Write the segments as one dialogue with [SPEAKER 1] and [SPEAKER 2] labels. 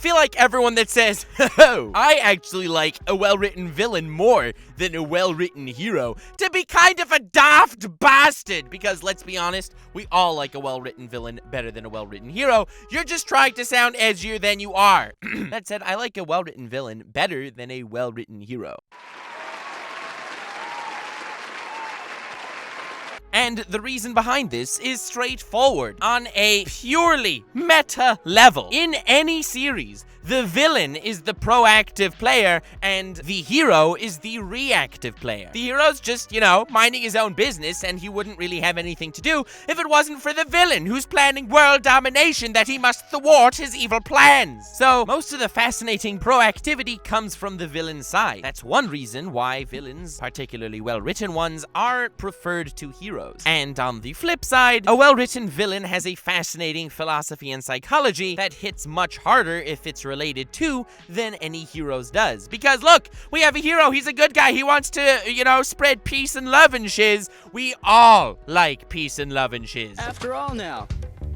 [SPEAKER 1] feel like everyone that says, oh, I actually like a well-written villain more than a well-written hero to be kind of a daft bastard, because let's be honest, we all like a well-written villain better than a well-written hero. You're just trying to sound edgier than you are. That said, I like a well-written villain better than a well-written hero. And the reason behind this is straightforward. On a purely meta level, in any series, the villain is the proactive player and the hero is the reactive player. The hero's just, minding his own business, and he wouldn't really have anything to do if it wasn't for the villain who's planning world domination that he must thwart his evil plans. So most of the fascinating proactivity comes from the villain side. That's one reason why villains, particularly well-written ones, are preferred to heroes. And on the flip side, a well-written villain has a fascinating philosophy and psychology that hits much harder if it's related to than any hero's does. Because look, we have a hero, he's a good guy, he wants to, spread peace and love and shiz. We all like peace and love and shiz.
[SPEAKER 2] After all now,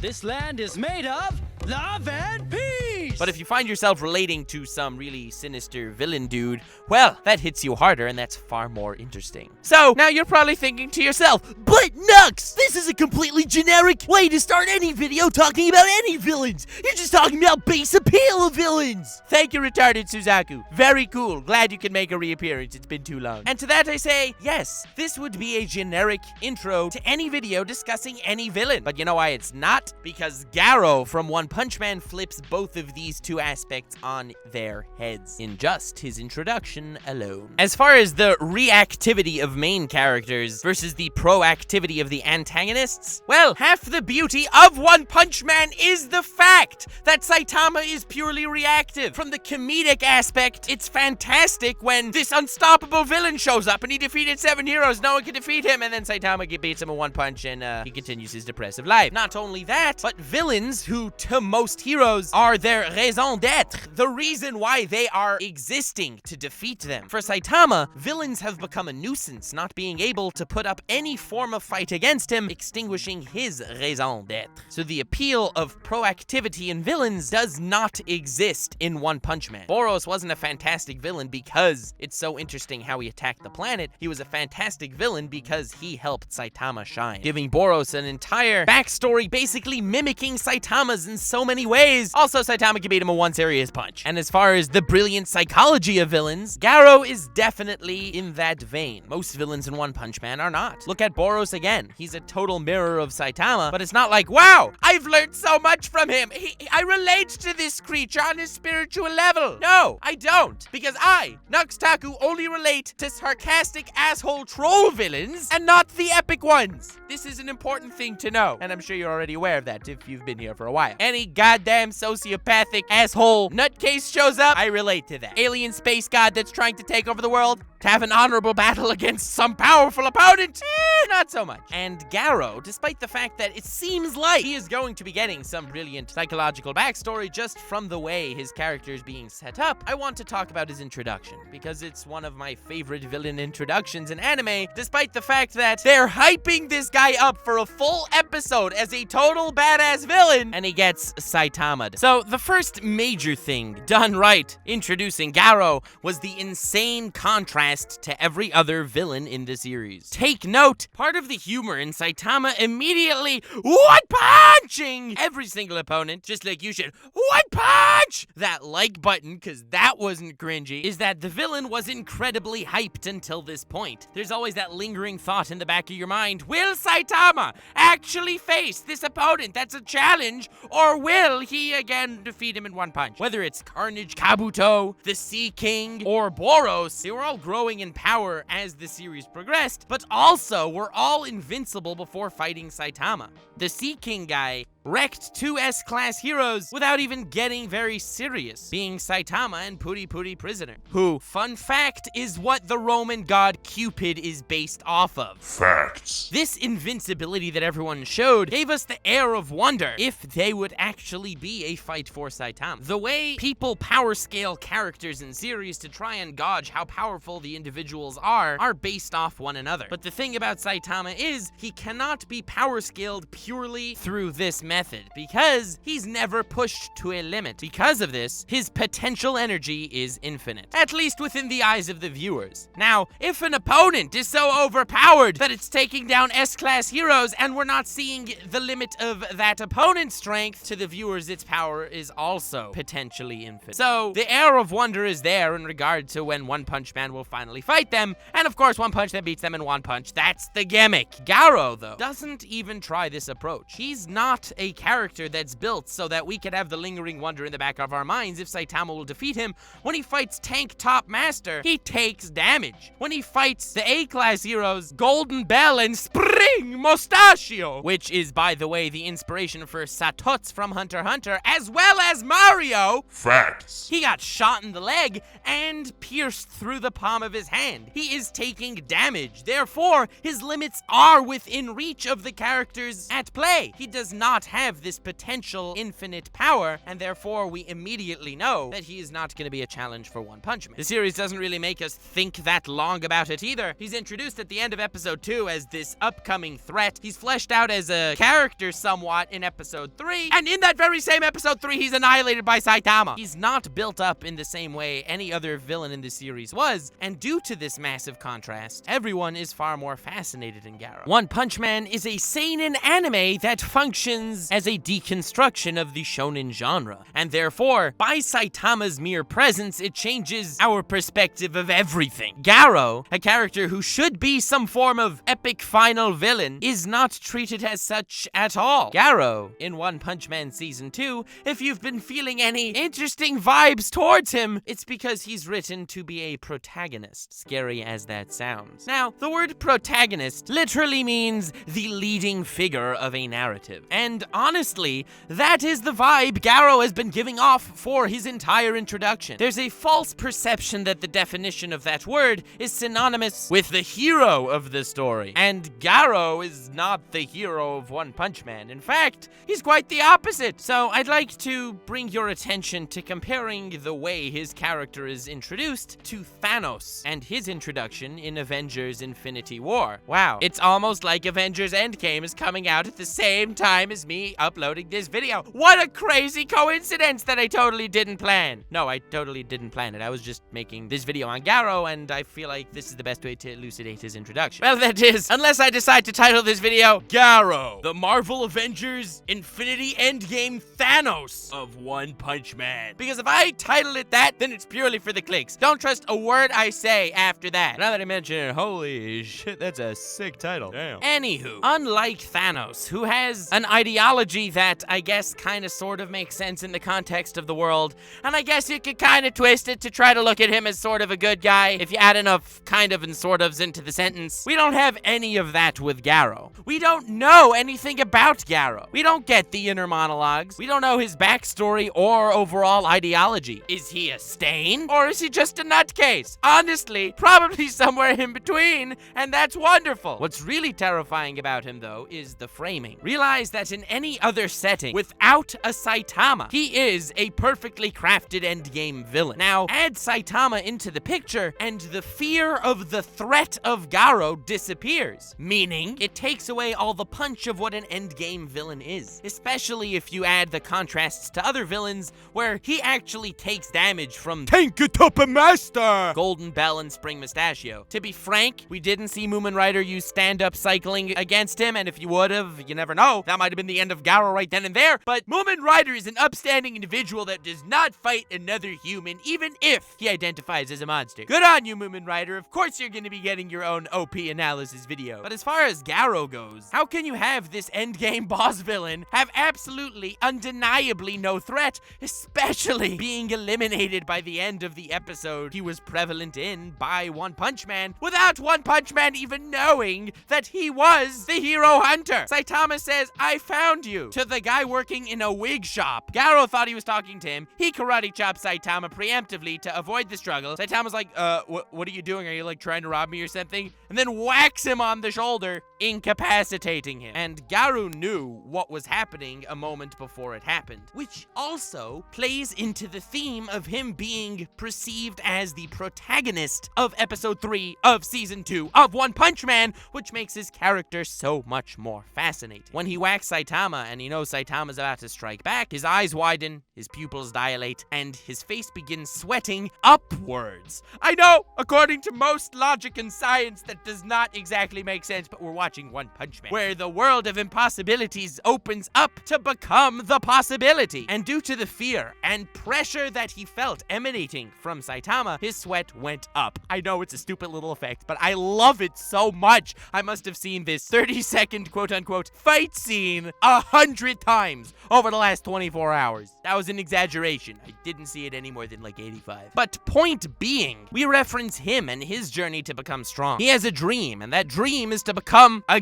[SPEAKER 2] this land is made of love and peace!
[SPEAKER 1] But if you find yourself relating to some really sinister villain dude, well, that hits you harder, and that's far more interesting. So, now you're probably thinking to yourself, but Nux, this is a completely generic way to start any video talking about any villains. You're just talking about base appeal of villains. Thank you, retarded Suzaku. Very cool. Glad you can make a reappearance. It's been too long. And to that I say, yes, this would be a generic intro to any video discussing any villain. But you know why it's not? Because Garou from One Punch Man flips both of these two aspects on their heads in just his introduction alone. As far as the reactivity of main characters versus the proactivity of the antagonists, well, half the beauty of One Punch Man is the fact that Saitama is purely reactive. From the comedic aspect, it's fantastic when this unstoppable villain shows up and he defeated 7 heroes, no one can defeat him, and then Saitama beats him in one punch and he continues his depressive life. Not only that, but villains who to most heroes are their raison d'etre, the reason why they are existing to defeat them. For Saitama, villains have become a nuisance, not being able to put up any form of fight against him, extinguishing his raison d'etre. So the appeal of proactivity in villains does not exist in One Punch Man. Boros wasn't a fantastic villain because it's so interesting how he attacked the planet. He was a fantastic villain because he helped Saitama shine, giving Boros an entire backstory basically mimicking Saitama's in so many ways. Also, Saitama can beat him with one serious punch. And as far as the brilliant psychology of villains, Garou is definitely in that vein. Most villains in One Punch Man are not. Look at Boros again. He's a total mirror of Saitama, but it's not like, wow, I've learned so much from him. I relate to this creature on a spiritual level. No, I don't. Because I, Nux Taku, only relate to sarcastic asshole troll villains and not the epic ones. This is an important thing to know, and I'm sure you're already aware of that if you've been here for a while. Any goddamn sociopathic asshole nutcase shows up, I relate to that. Alien space god that's trying to take over the world, to have an honorable battle against some powerful opponent, not so much. And Garou, despite the fact that it seems like he is going to be getting some brilliant psychological backstory just from the way his character is being set up, I want to talk about his introduction, because it's one of my favorite villain introductions in anime, despite the fact that they're hyping this guy up for a full episode as a total badass villain, and he gets Saitama. So the first major thing done right introducing Garou was the insane contrast to every other villain in the series. Take note, part of the humor in Saitama immediately one-punching every single opponent, just like you should one-punch that like button, because that wasn't cringy, is that the villain was incredibly hyped until this point. There's always that lingering thought in the back of your mind, will Saitama actually face this opponent that's a challenge, or will he again defeat him in one punch? Whether it's Carnage Kabuto, the Sea King, or Boros, they were all growing in power as the series progressed, but also were all invincible before fighting Saitama. The Sea King guy wrecked 2 S-class heroes without even getting very serious, being Saitama and Puri Puri Prisoner, who, fun fact, is what the Roman god Cupid is based off of.
[SPEAKER 3] Facts.
[SPEAKER 1] This invincibility that everyone showed gave us the air of wonder if they would actually be a fight for Saitama. The way people power scale characters in series to try and gauge how powerful the individuals are based off one another. But the thing about Saitama is, he cannot be power scaled purely through this method because he's never pushed to a limit. Because of this, his potential energy is infinite, at least within the eyes of the viewers. Now, if an opponent is so overpowered that it's taking down S-class heroes and we're not seeing the limit of that opponent's strength, to the viewers its power is also potentially infinite. So the air of wonder is there in regard to when One Punch Man will finally fight them, and of course One Punch Man beats them in one punch. That's the gimmick. Garou, though, doesn't even try this approach. He's not a character that's built so that we could have the lingering wonder in the back of our minds if Saitama will defeat him. When he fights Tank Top Master, he takes damage. When he fights the A-class heroes, Golden Bell and Spring Mustachio, which is, by the way, the inspiration for Satots from Hunter x Hunter, as well as Mario.
[SPEAKER 3] Facts.
[SPEAKER 1] He got shot in the leg and pierced through the palm of his hand. He is taking damage. Therefore, his limits are within reach of the characters at play. He does not have this potential infinite power, and therefore we immediately know that he is not going to be a challenge for One Punch Man. The series doesn't really make us think that long about it either. He's introduced at the end of episode 2 as this upcoming threat. He's fleshed out as a character somewhat in episode 3, and in that very same episode 3, he's annihilated by Saitama. He's not built up in the same way any other villain in the series was, and due to this massive contrast, everyone is far more fascinated in Garou. One Punch Man is a seinen anime that functions as a deconstruction of the shonen genre, and therefore, by Saitama's mere presence, it changes our perspective of everything. Garou, a character who should be some form of epic final villain, is not treated as such at all. Garou, in One Punch Man Season 2, if you've been feeling any interesting vibes towards him, it's because he's written to be a protagonist, scary as that sounds. Now, the word protagonist literally means the leading figure of a narrative, and honestly, that is the vibe Garou has been giving off for his entire introduction. There's a false perception that the definition of that word is synonymous with the hero of the story, and Garou is not the hero of One Punch Man. In fact, he's quite the opposite. So I'd like to bring your attention to comparing the way his character is introduced to Thanos and his introduction in Avengers Infinity War. Wow, it's almost like Avengers Endgame is coming out at the same time as me uploading this video. What a crazy coincidence that I totally didn't plan. No, I totally didn't plan it. I was just making this video on Garou, and I feel like this is the best way to elucidate his introduction. Well, that is, unless I decide to title this video Garou, the Marvel Avengers Infinity Endgame Thanos of One Punch Man. Because if I title it that, then it's purely for the clicks. Don't trust a word I say after that. Now that I mention it, holy shit, that's a sick title. Damn. Anywho, unlike Thanos, who has an ideology that I guess kind of sort of makes sense in the context of the world, and I guess you could kind of twist it to try to look at him as sort of a good guy if you add enough kind of and sort ofs into the sentence. We don't have any of that with Garou. We don't know anything about Garou. We don't get the inner monologues. We don't know his backstory or overall ideology. Is he a stain? Or is he just a nutcase? Honestly, probably somewhere in between, and that's wonderful. What's really terrifying about him, though, is the framing. Realize that in any other setting, without a Saitama, he is a perfectly crafted endgame villain. Now, add Saitama into the picture, and the fear of the threat of Garou disappears. Meaning, it takes away all the punch of what an endgame villain is. Especially if you add the contrasts to other villains, where he actually takes damage from Tank Top Master, Golden Bell, and Spring Mustachio. To be frank, we didn't see Moomin Rider use stand-up cycling against him, and if you would've, you never know, that might have been the end of Garou right then and there, but Moomin Rider is an upstanding individual that does not fight another human, even if he identifies as a monster. Good on you, Moomin Rider. Of course you're gonna be getting your own OP analysis video. But as far as Garou goes, how can you have this endgame boss villain have absolutely, undeniably no threat, especially being eliminated by the end of the episode he was prevalent in by One Punch Man, without One Punch Man even knowing that he was the hero hunter? Saitama says, "I found you," to the guy working in a wig shop. Garou thought he was talking to him. He karate chops Saitama preemptively to avoid the struggle. Saitama's like, what are you doing? Are you like trying to rob me or something? And then whacks him on the shoulder, incapacitating him. And Garou knew what was happening a moment before it happened, which also plays into the theme of him being perceived as the protagonist of episode 3 of season 2 of One Punch Man, which makes his character so much more fascinating. When he whacks Saitama, Saitama, and he knows Saitama's about to strike back. His eyes widen, his pupils dilate, and his face begins sweating upwards. I know, according to most logic and science, that does not exactly make sense, but we're watching One Punch Man, where the world of impossibilities opens up to become the possibility. And due to the fear and pressure that he felt emanating from Saitama, his sweat went up. I know it's a stupid little effect, but I love it so much. I must have seen this 30-second quote-unquote fight scene 100 times over the last 24 hours. That was an exaggeration. I didn't see it any more than like 85. But point being, we reference him and his journey to become strong. He has a dream, and that dream is to become a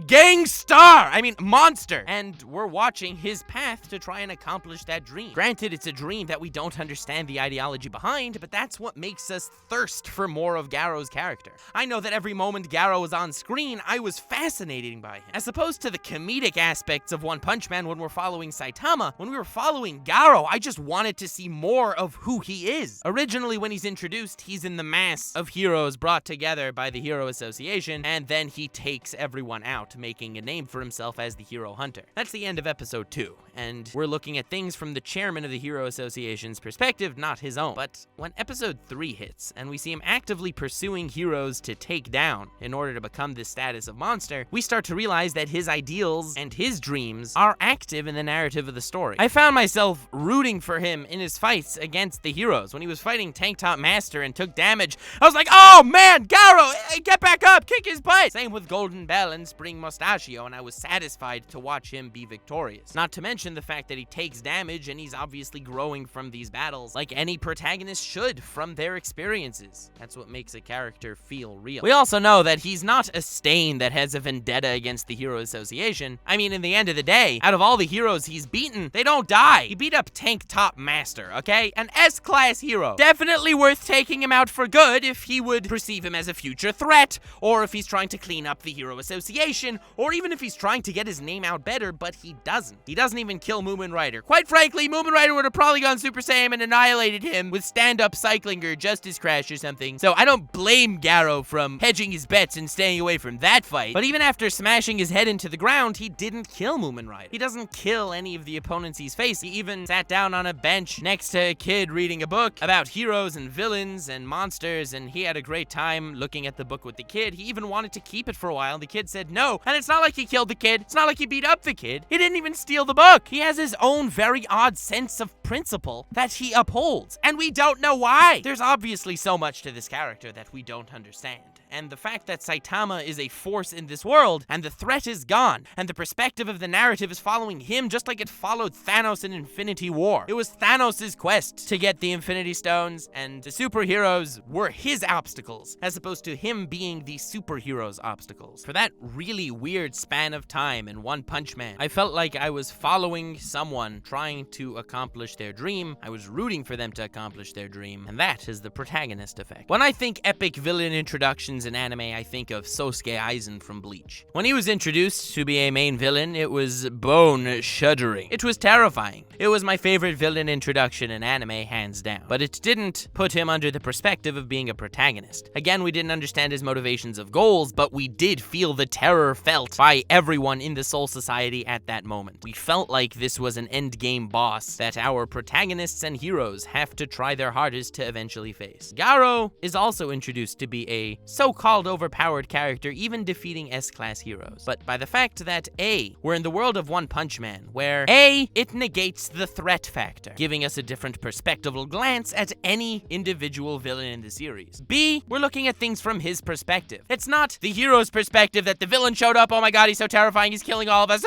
[SPEAKER 1] monster. And we're watching his path to try and accomplish that dream. Granted, it's a dream that we don't understand the ideology behind, but that's what makes us thirst for more of Garou's character. I know that every moment Garou was on screen, I was fascinated by him. As opposed to the comedic aspects of One Punch Man when we're following Saitama, when we were following Garou, I just wanted to see more of who he is. Originally, when he's introduced, he's in the mass of heroes brought together by the Hero Association, and then he takes everyone out, making a name for himself as the Hero Hunter. That's the end of episode 2, and we're looking at things from the chairman of the Hero Association's perspective, not his own. But when episode 3 hits, and we see him actively pursuing heroes to take down in order to become this status of monster, we start to realize that his ideals and his dreams are active in the narrative of the story. I found myself rooting for him in his fights against the heroes. When he was fighting Tank Top Master and took damage, I was like, oh man, Garou, get back up, kick his butt! Same with Golden Bell and Spring Mustachio, and I was satisfied to watch him be victorious. Not to mention the fact that he takes damage and he's obviously growing from these battles like any protagonist should from their experiences. That's what makes a character feel real. We also know that he's not a stain that has a vendetta against the Hero Association. I mean, in the end of the day, out of all the heroes he's beaten, they don't die. He beat up Tank Top Master, okay? An S-class hero. Definitely worth taking him out for good if he would perceive him as a future threat, or if he's trying to clean up the Hero Association, or even if he's trying to get his name out better, but he doesn't. He doesn't even kill Moomin Rider. Quite frankly, Moomin Rider would have probably gone Super Saiyan and annihilated him with stand-up cycling or Justice Crash or something. So I don't blame Garou from hedging his bets and staying away from that fight. But even after smashing his head into the ground, he didn't kill Moomin Rider. He doesn't kill any of the opponents he's faced. He even sat down on a bench next to a kid reading a book about heroes and villains and monsters, and he had a great time looking at the book with the kid. He even wanted to keep it for a while, and the kid said no. And it's not like he killed the kid. It's not like he beat up the kid. He didn't even steal the book. He has his own very odd sense of principle that he upholds, and we don't know why. There's obviously so much to this character that we don't understand. And the fact that Saitama is a force in this world, and the threat is gone, and the perspective of the narrative is following him just like it followed Thanos in Infinity War. It was Thanos' quest to get the Infinity Stones, and the superheroes were his obstacles, as opposed to him being the superhero's obstacles. For that really weird span of time in One Punch Man, I felt like I was following someone trying to accomplish their dream. I was rooting for them to accomplish their dream, and that is the protagonist effect. When I think epic villain introductions in anime, I think of Sosuke Aizen from Bleach. When he was introduced to be a main villain, it was bone-shuddering. It was terrifying. It was my favorite villain introduction in anime, hands down. But it didn't put him under the perspective of being a protagonist. Again, we didn't understand his motivations of goals, but we did feel the terror felt by everyone in the Soul Society at that moment. We felt like this was an endgame boss that our protagonists and heroes have to try their hardest to eventually face. Garou is also introduced to be a so-called overpowered character, even defeating S-class heroes. But by the fact that A, we're in the world of One Punch Man, where A, it negates the threat factor, giving us a different perspectival glance at any individual villain in the series. B, we're looking at things from his perspective. It's not the hero's perspective that the villain showed up, oh my god, he's so terrifying, he's killing all of us.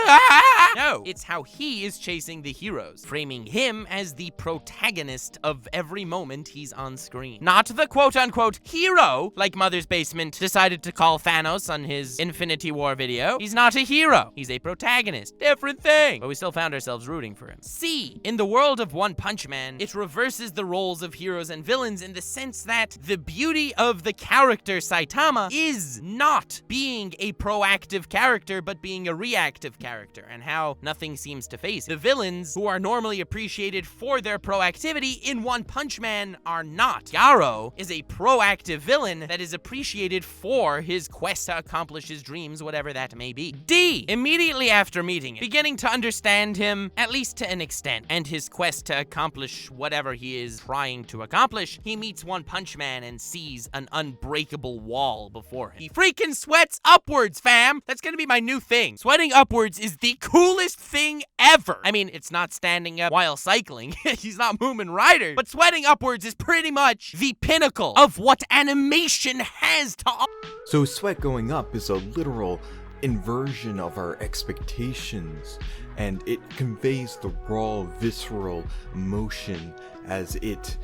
[SPEAKER 1] No, it's how he is chasing the heroes, framing him as the protagonist of every moment he's on screen. Not the quote-unquote hero, like Mother's Basement decided to call Thanos on his Infinity War video. He's not a hero. He's a protagonist. Different thing. But we still found ourselves rooting for him. C, in the world of One Punch Man, it reverses the roles of heroes and villains in the sense that the beauty of the character Saitama is not being a proactive character, but being a reactive character, and how nothing seems to phase him. The villains, who are normally appreciated for their proactivity, in One Punch Man are not. Garou is a proactive villain that is appreciated appreciated for his quest to accomplish his dreams, whatever that may be. D. Immediately after meeting him, beginning to understand him, at least to an extent, and his quest to accomplish whatever he is trying to accomplish, he meets One Punch Man and sees an unbreakable wall before him. He freaking sweats upwards, fam! That's gonna be my new thing. Sweating upwards is the coolest thing ever. I mean, it's not standing up while cycling. He's not Moomin Rider. But sweating upwards is pretty much the pinnacle of what animation has to offer.
[SPEAKER 3] So sweat going up is a literal inversion of our expectations, and it conveys the raw, visceral emotion as it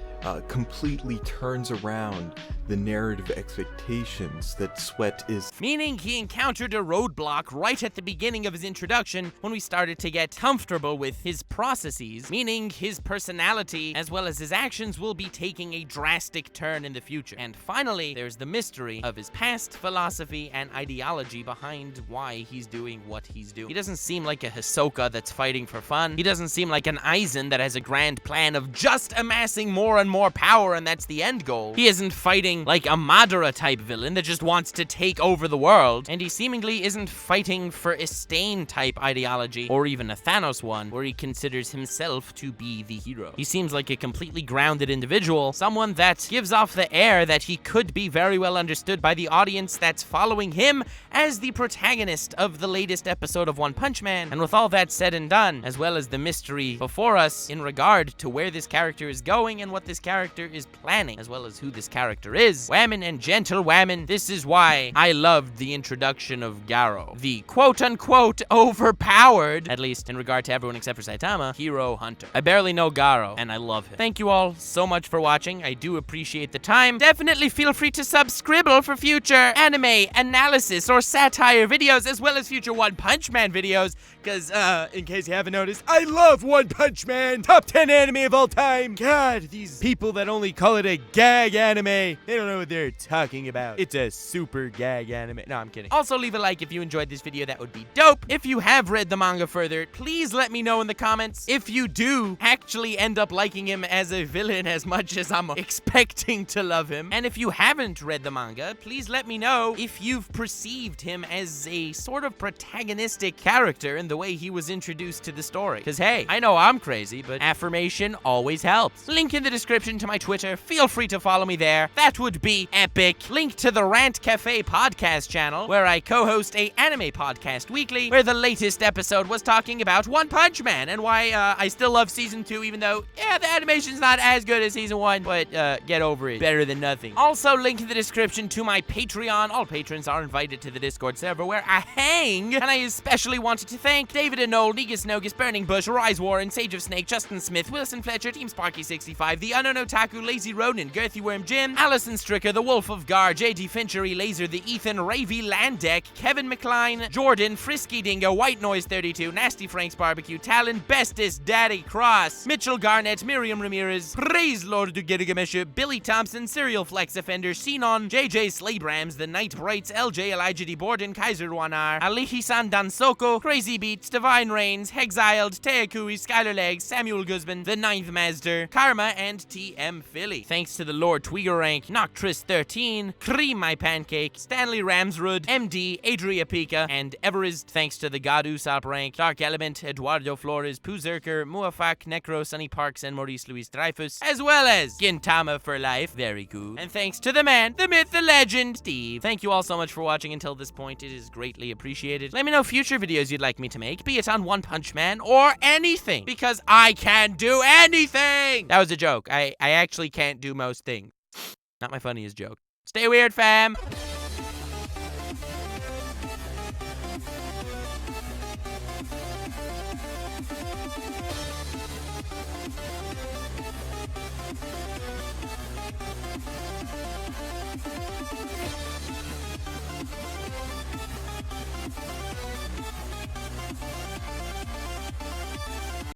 [SPEAKER 3] completely turns around the narrative expectations that sweat is.
[SPEAKER 1] Meaning he encountered a roadblock right at the beginning of his introduction when we started to get comfortable with his processes, meaning his personality as well as his actions will be taking a drastic turn in the future. And finally, there's the mystery of his past, philosophy, and ideology behind why he's doing what he's doing. He doesn't seem like a Hisoka that's fighting for fun. He doesn't seem like an Aizen that has a grand plan of just amassing more and more power and that's the end goal. He isn't fighting like a Madara type villain that just wants to take over the world, and he seemingly isn't fighting for a Stain type ideology or even a Thanos one where he considers himself to be the hero. He seems like a completely grounded individual, someone that gives off the air that he could be very well understood by the audience that's following him as the protagonist of the latest episode of One Punch Man. And with all that said and done, as well as the mystery before us in regard to where this character is going and what this character is planning, as well as who this character is, whammon and gentle whammon, this is why I loved the introduction of Garou, the quote-unquote overpowered, at least in regard to everyone except for Saitama, hero hunter. I barely know Garou, and I love him. Thank you all so much for watching. I do appreciate the time. Definitely feel free to subscribe for future anime analysis or satire videos, as well as future One Punch Man videos, because, in case you haven't noticed, I love One Punch Man! Top 10 anime of all time! God, these people that only call it a gag anime, they don't know what they're talking about. It's a super gag anime. No, I'm kidding. Also, leave a like if you enjoyed this video. That would be dope. If you have read the manga further, please let me know in the comments if you do actually end up liking him as a villain as much as I'm expecting to love him. And if you haven't read the manga, please let me know if you've perceived him as a sort of protagonistic character in the way he was introduced to the story. Because hey, I know I'm crazy, but affirmation always helps. Link in the description to my Twitter. Feel free to follow me there. That would be epic. Link to the Rant Cafe Podcast channel, where I co-host a anime podcast weekly, where the latest episode was talking about One Punch Man and why I still love Season 2, even though, yeah, the animation's not as good as Season 1, but get over it. Better than nothing. Also, link in the description to my Patreon. All patrons are invited to the Discord server where I hang, and I especially wanted to thank David and Noel, Negus Nogus, Burning Bush, Rise Warren, Sage of Snake, Justin Smith, Wilson Fletcher, Team Sparky65, The Unknown Taku, Lazy Ronin, Girthy Worm Jim, Allison Stricker, The Wolf of Gar, JD Finchery, Laser, The Ethan, Ravy Landeck, Kevin McLean, Jordan, Frisky Dingo, White Noise 32, Nasty Frank's Barbecue, Talon, Bestest, Daddy Cross, Mitchell Garnett, Miriam Ramirez, Praise Lord Dugigamesha, Billy Thompson, Serial Flex Offender, Sinon, JJ Slabrams, The Night Brights, LJ Elijah D. Borden, Kaiser Wanar, Alihi-san Dansoko, Crazy Beats, Divine Reigns, Hexiled, Teakui, Skylar Legs, Samuel Guzman, The Ninth Master, Karma, and TM Philly. Thanks to the Lord Tweegerank, Noctris 13, Cream My Pancake, Stanley Ramsrud, MD, Adria Pika, and Everest. Thanks to the Garou Rank, Dark Element, Eduardo Flores, Puzerker, Muafak, Necro, Sunny Parks, and Maurice Luis Dreyfus, as well as Gintama for life. Very cool. And thanks to the man, the myth, the legend, Steve. Thank you all so much for watching until this point. It is greatly appreciated. Let me know future videos you'd like me to make, be it on One Punch Man or anything, because I can do anything. That was a joke. I actually can't do most things. Not my funniest joke. Stay weird, fam.